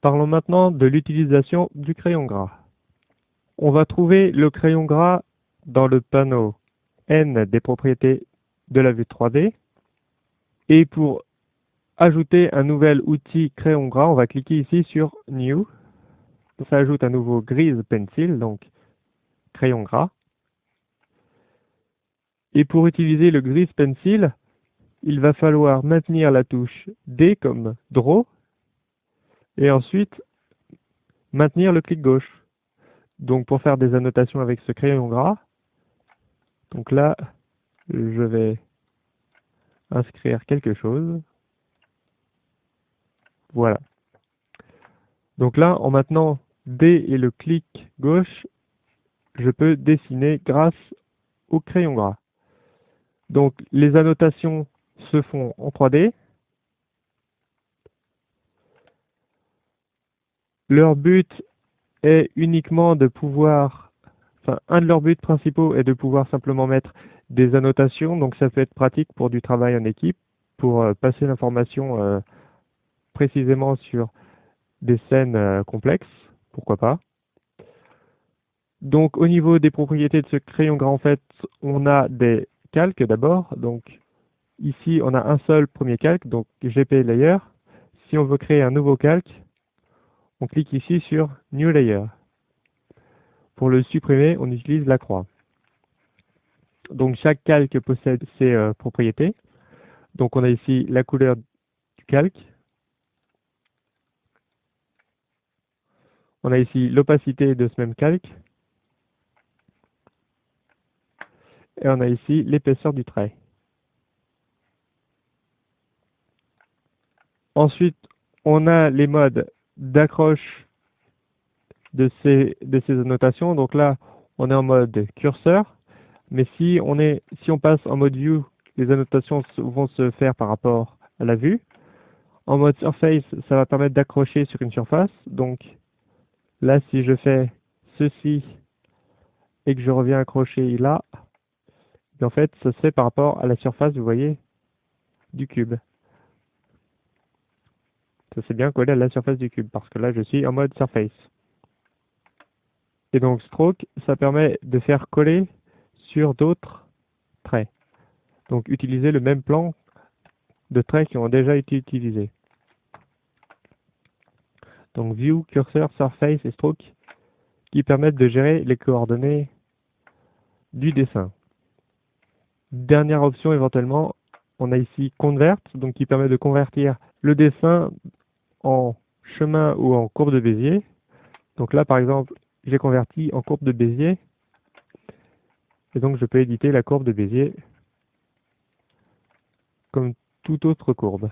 Parlons maintenant de l'utilisation du crayon gras. On va trouver le crayon gras dans le panneau N des propriétés de la vue 3D. Et pour ajouter un nouvel outil crayon gras, on va cliquer ici sur New. Ça ajoute un nouveau Grease Pencil, donc crayon gras. Et pour utiliser le Grease Pencil, il va falloir maintenir la touche D comme Draw et ensuite maintenir le clic gauche. Donc pour faire des annotations avec ce crayon gras, donc là, je vais inscrire quelque chose. Voilà. Donc là, en maintenant D et le clic gauche, je peux dessiner grâce au crayon gras. Donc les annotations se font en 3D. Leur but est uniquement de pouvoir, enfin un de leurs buts principaux est de pouvoir simplement mettre des annotations, donc ça peut être pratique pour du travail en équipe, pour passer l'information précisément sur des scènes complexes, pourquoi pas. Donc au niveau des propriétés de ce crayon gras, en fait, on a des calques d'abord. Donc ici, on a un seul premier calque, donc GP Layer. Si on veut créer un nouveau calque, on clique ici sur New Layer. Pour le supprimer, on utilise la croix. Donc chaque calque possède ses propriétés. Donc on a ici la couleur du calque. On a ici l'opacité de ce même calque. Et on a ici l'épaisseur du trait. Ensuite, on a les modes d'accroche de ces annotations. Donc là, on est en mode curseur. Mais si on passe en mode view, les annotations vont se faire par rapport à la vue. En mode surface, ça va permettre d'accrocher sur une surface. Donc là, si je fais ceci et que je reviens accrocher là, en fait, ça se fait par rapport à la surface, vous voyez, du cube. Ça c'est bien collé à la surface du cube, parce que là, je suis en mode surface. Et donc, stroke, ça permet de faire coller sur d'autres traits. Donc, utiliser le même plan de traits qui ont déjà été utilisés. Donc, view, cursor, surface et stroke, qui permettent de gérer les coordonnées du dessin. Dernière option éventuellement, on a ici Convert, donc qui permet de convertir le dessin en chemin ou en courbe de Bézier. Donc là, par exemple, j'ai converti en courbe de Bézier, et donc je peux éditer la courbe de Bézier comme toute autre courbe.